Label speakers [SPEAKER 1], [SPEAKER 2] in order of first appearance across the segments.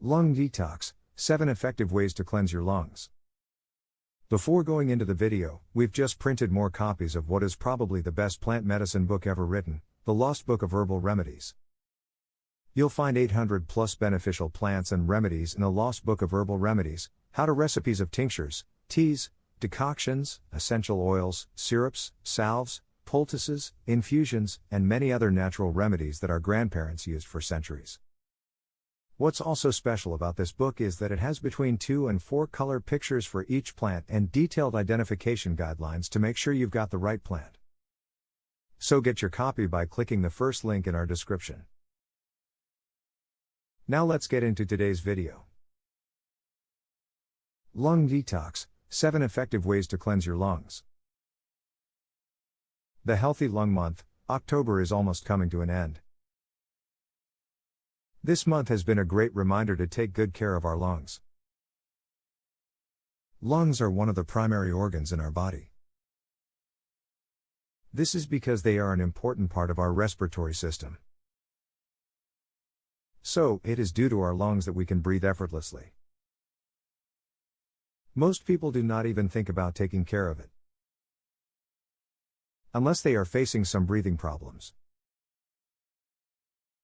[SPEAKER 1] Lung Detox, 7 Effective Ways to Cleanse Your Lungs. Before going into the video, we've just printed more copies of what is probably the best plant medicine book ever written, The Lost Book of Herbal Remedies. You'll find 800 plus beneficial plants and remedies in The Lost Book of Herbal Remedies, how-to recipes of tinctures, teas, decoctions, essential oils, syrups, salves, poultices, infusions, and many other natural remedies that our grandparents used for centuries. What's also special about this book is that it has between 2 and 4 color pictures for each plant and detailed identification guidelines to make sure you've got the right plant. So get your copy by clicking the first link in our description. Now let's get into today's video. Lung Detox, 7 Effective Ways to Cleanse Your Lungs. The Healthy Lung Month, October, is almost coming to an end. This month has been a great reminder to take good care of our lungs. Lungs are one of the primary organs in our body. This is because they are an important part of our respiratory system. So, it is due to our lungs that we can breathe effortlessly. Most people do not even think about taking care of it, unless they are facing some breathing problems.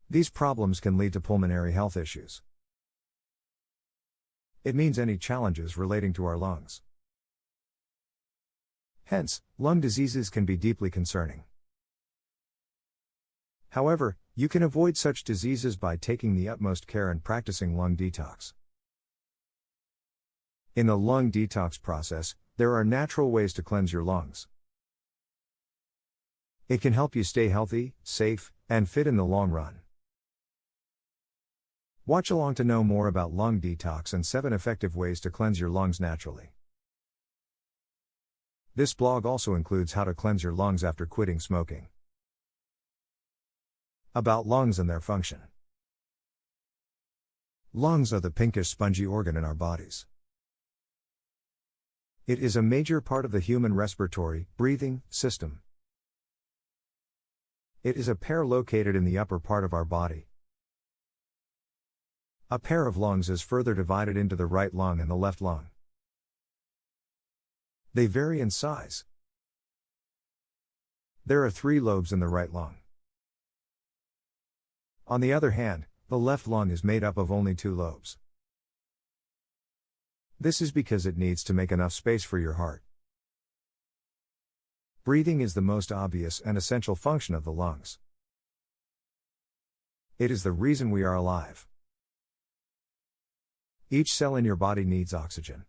[SPEAKER 1] These problems can lead to pulmonary health issues. It means any challenges relating to our lungs. Hence, lung diseases can be deeply concerning. However, you can avoid such diseases by taking the utmost care and practicing lung detox. In the lung detox process, there are natural ways to cleanse your lungs. It can help you stay healthy, safe, and fit in the long run. Watch along to know more about lung detox and 7 effective ways to cleanse your lungs naturally. This blog also includes how to cleanse your lungs after quitting smoking. About lungs and their function. Lungs are the pinkish spongy organ in our bodies. It is a major part of the human respiratory, breathing, system. It is a pair located in the upper part of our body. A pair of lungs is further divided into the right lung and the left lung. They vary in size. There are 3 lobes in the right lung. On the other hand, the left lung is made up of only 2 lobes. This is because it needs to make enough space for your heart. Breathing is the most obvious and essential function of the lungs. It is the reason we are alive. Each cell in your body needs oxygen.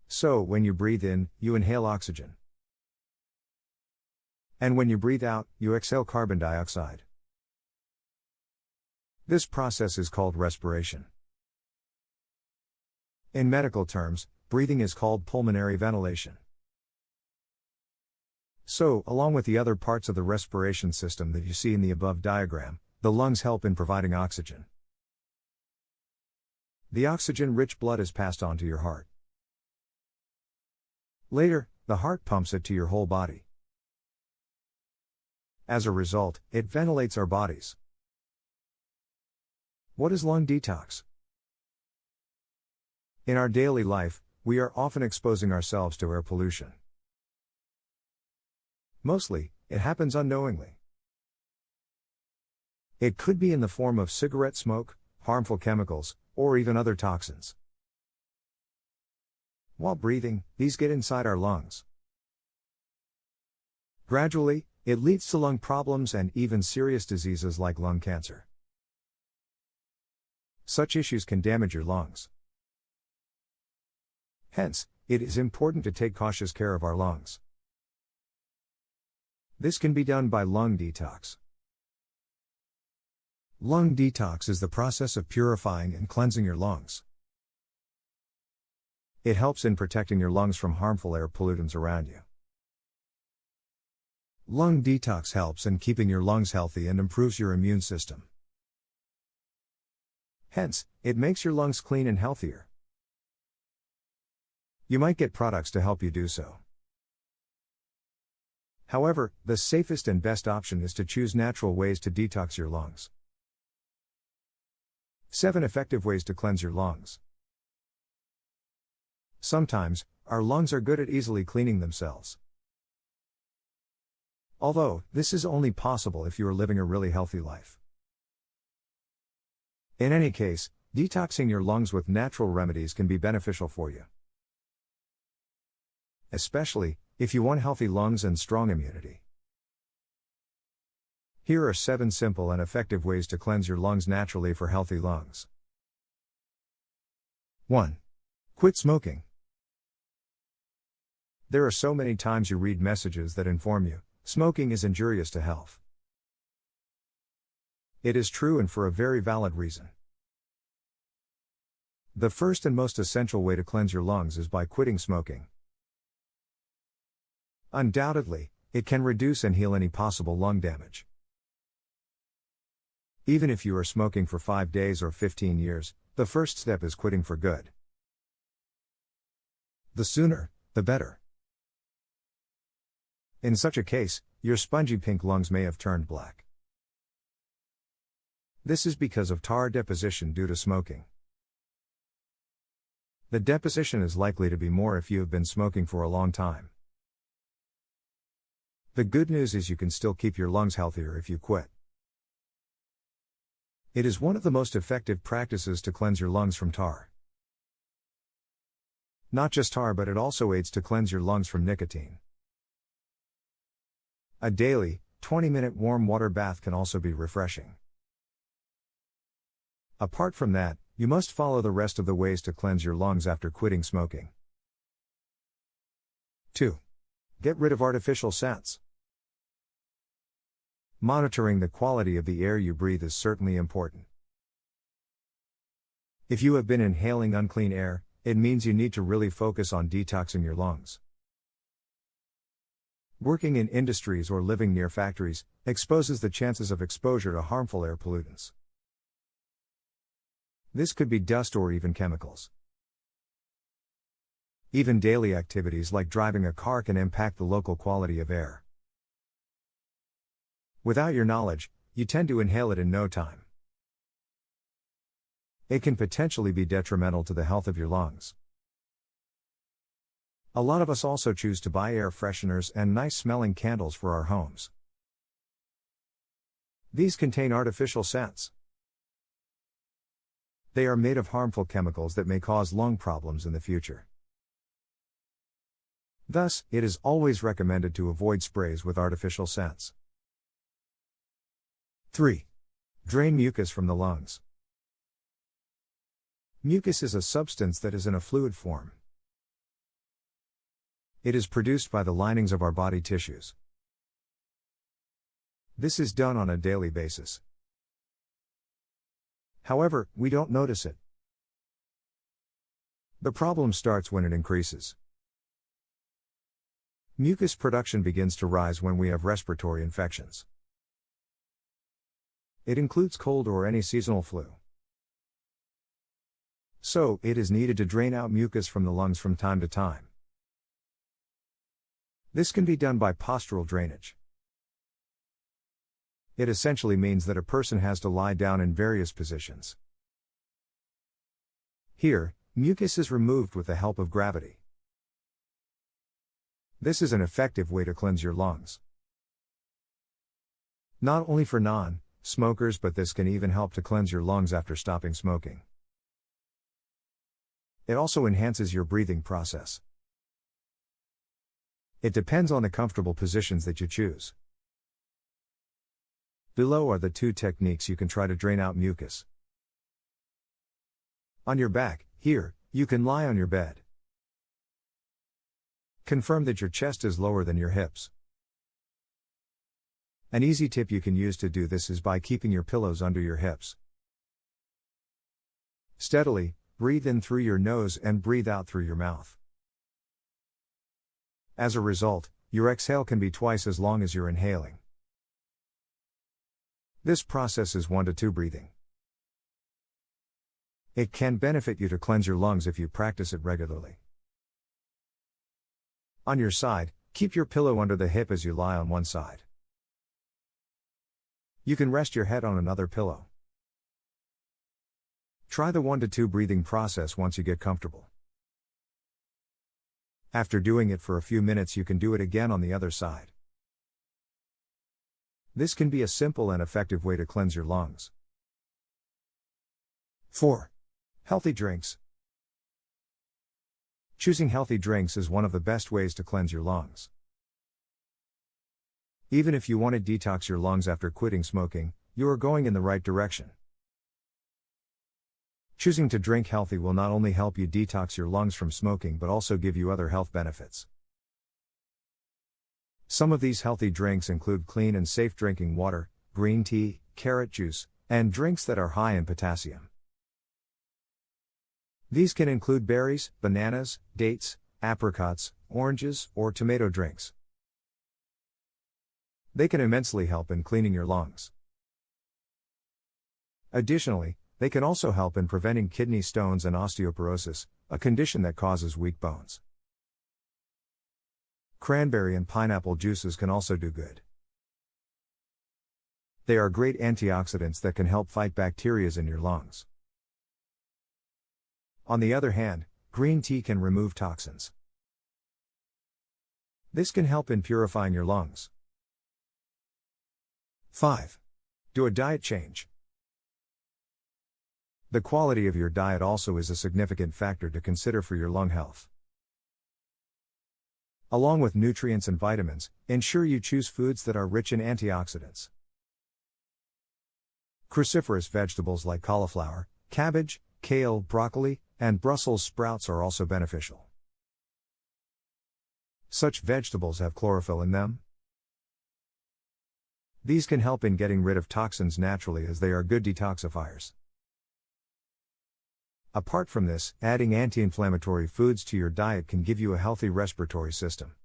[SPEAKER 1] So, when you breathe in, you inhale oxygen. And when you breathe out, you exhale carbon dioxide. This process is called respiration. In medical terms, breathing is called pulmonary ventilation. So, along with the other parts of the respiration system that you see in the above diagram, the lungs help in providing oxygen. The oxygen-rich blood is passed on to your heart. Later, the heart pumps it to your whole body. As a result, it ventilates our bodies. What is lung detox? In our daily life, we are often exposing ourselves to air pollution. Mostly, it happens unknowingly. It could be in the form of cigarette smoke, harmful chemicals, or even other toxins. While breathing, these get inside our lungs. Gradually, it leads to lung problems and even serious diseases like lung cancer. Such issues can damage your lungs. Hence, it is important to take cautious care of our lungs. This can be done by lung detox. Lung detox is the process of purifying and cleansing your lungs. It helps in protecting your lungs from harmful air pollutants around you. Lung detox helps in keeping your lungs healthy and improves your immune system. Hence, it makes your lungs clean and healthier. You might get products to help you do so. However, the safest and best option is to choose natural ways to detox your lungs. 7 Effective Ways to Cleanse Your Lungs. Sometimes, our lungs are good at easily cleaning themselves. Although, this is only possible if you are living a really healthy life. In any case, detoxing your lungs with natural remedies can be beneficial for you. Especially, if you want healthy lungs and strong immunity. Here are 7 simple and effective ways to cleanse your lungs naturally for healthy lungs. 1. Quit smoking. There are so many times you read messages that inform you, smoking is injurious to health. It is true, and for a very valid reason. The first and most essential way to cleanse your lungs is by quitting smoking. Undoubtedly, it can reduce and heal any possible lung damage. Even if you are smoking for 5 days or 15 years, the first step is quitting for good. The sooner, the better. In such a case, your spongy pink lungs may have turned black. This is because of tar deposition due to smoking. The deposition is likely to be more if you have been smoking for a long time. The good news is you can still keep your lungs healthier if you quit. It is one of the most effective practices to cleanse your lungs from tar. Not just tar, but it also aids to cleanse your lungs from nicotine. A daily, 20-minute warm water bath can also be refreshing. Apart from that, you must follow the rest of the ways to cleanse your lungs after quitting smoking. 2. Get rid of artificial scents. Monitoring the quality of the air you breathe is certainly important. If you have been inhaling unclean air, it means you need to really focus on detoxing your lungs. Working in industries or living near factories exposes the chances of exposure to harmful air pollutants. This could be dust or even chemicals. Even daily activities like driving a car can impact the local quality of air. Without your knowledge, you tend to inhale it in no time. It can potentially be detrimental to the health of your lungs. A lot of us also choose to buy air fresheners and nice-smelling candles for our homes. These contain artificial scents. They are made of harmful chemicals that may cause lung problems in the future. Thus, it is always recommended to avoid sprays with artificial scents. 3. Drain mucus from the lungs. Mucus is a substance that is in a fluid form. It is produced by the linings of our body tissues. This is done on a daily basis. However, we don't notice it. The problem starts when it increases. Mucus production begins to rise when we have respiratory infections. It includes cold or any seasonal flu. So, it is needed to drain out mucus from the lungs from time to time. This can be done by postural drainage. It essentially means that a person has to lie down in various positions. Here, mucus is removed with the help of gravity. This is an effective way to cleanse your lungs. Not only for non-smokers, but this can even help to cleanse your lungs after stopping smoking. It also enhances your breathing process. It depends on the comfortable positions that you choose. Below are the 2 techniques you can try to drain out mucus. On your back, here, you can lie on your bed. Confirm that your chest is lower than your hips. An easy tip you can use to do this is by keeping your pillows under your hips. Steadily, breathe in through your nose and breathe out through your mouth. As a result, your exhale can be twice as long as you're inhaling. This process is 1 to 2 breathing. It can benefit you to cleanse your lungs if you practice it regularly. On your side, keep your pillow under the hip as you lie on one side. You can rest your head on another pillow. Try the 1 to 2 breathing process once you get comfortable. After doing it for a few minutes, you can do it again on the other side. This can be a simple and effective way to cleanse your lungs. 4. Healthy drinks. Choosing healthy drinks is one of the best ways to cleanse your lungs. Even if you want to detox your lungs after quitting smoking, you are going in the right direction. Choosing to drink healthy will not only help you detox your lungs from smoking but also give you other health benefits. Some of these healthy drinks include clean and safe drinking water, green tea, carrot juice, and drinks that are high in potassium. These can include berries, bananas, dates, apricots, oranges, or tomato drinks. They can immensely help in cleaning your lungs. Additionally, they can also help in preventing kidney stones and osteoporosis, a condition that causes weak bones. Cranberry and pineapple juices can also do good. They are great antioxidants that can help fight bacteria in your lungs. On the other hand, green tea can remove toxins. This can help in purifying your lungs. 5. Do a diet change. The quality of your diet also is a significant factor to consider for your lung health. Along with nutrients and vitamins, ensure you choose foods that are rich in antioxidants. Cruciferous vegetables like cauliflower, cabbage, kale, broccoli, and Brussels sprouts are also beneficial. Such vegetables have chlorophyll in them. These can help in getting rid of toxins naturally as they are good detoxifiers. Apart from this, adding anti-inflammatory foods to your diet can give you a healthy respiratory system.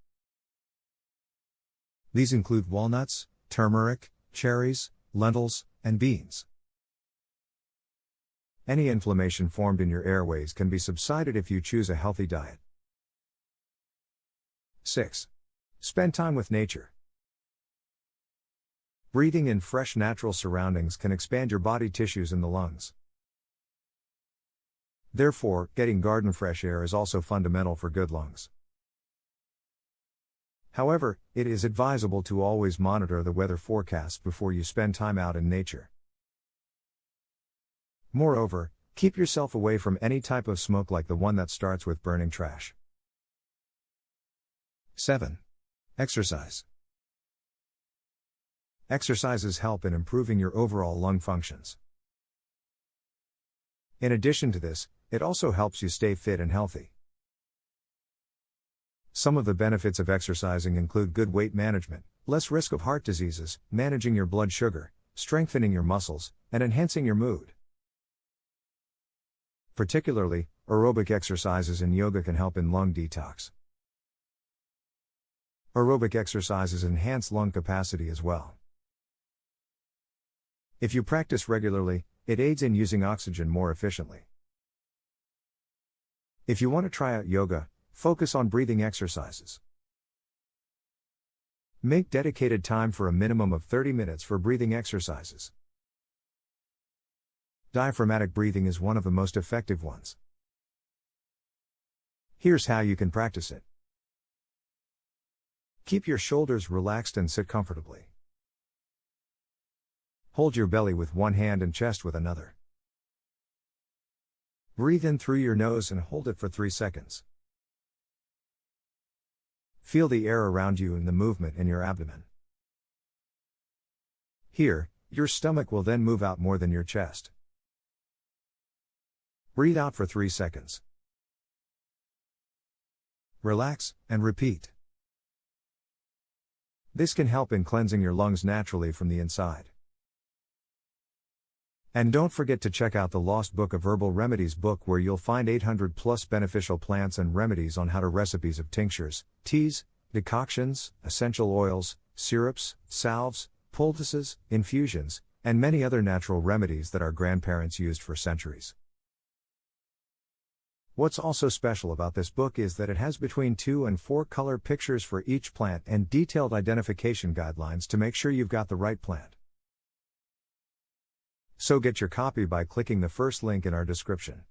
[SPEAKER 1] These include walnuts, turmeric, cherries, lentils, and beans. Any inflammation formed in your airways can be subsided if you choose a healthy diet. 6. Spend time with nature. Breathing in fresh natural surroundings can expand your body tissues and the lungs. Therefore, getting garden fresh air is also fundamental for good lungs. However, it is advisable to always monitor the weather forecast before you spend time out in nature. Moreover, keep yourself away from any type of smoke like the one that starts with burning trash. 7. Exercise. Exercises help in improving your overall lung functions. In addition to this, it also helps you stay fit and healthy. Some of the benefits of exercising include good weight management, less risk of heart diseases, managing your blood sugar, strengthening your muscles, and enhancing your mood. Particularly, aerobic exercises and yoga can help in lung detox. Aerobic exercises enhance lung capacity as well. If you practice regularly, it aids in using oxygen more efficiently. If you want to try out yoga, focus on breathing exercises. Make dedicated time for a minimum of 30 minutes for breathing exercises. Diaphragmatic breathing is one of the most effective ones. Here's how you can practice it. Keep your shoulders relaxed and sit comfortably. Hold your belly with one hand and chest with another. Breathe in through your nose and hold it for 3 seconds. Feel the air around you and the movement in your abdomen. Here, your stomach will then move out more than your chest. Breathe out for 3 seconds. Relax, and repeat. This can help in cleansing your lungs naturally from the inside. And don't forget to check out the Lost Book of Herbal Remedies book, where you'll find 800 plus beneficial plants and remedies on how to recipes of tinctures, teas, decoctions, essential oils, syrups, salves, poultices, infusions, and many other natural remedies that our grandparents used for centuries. What's also special about this book is that it has between 2 and 4 color pictures for each plant and detailed identification guidelines to make sure you've got the right plant. So get your copy by clicking the first link in our description.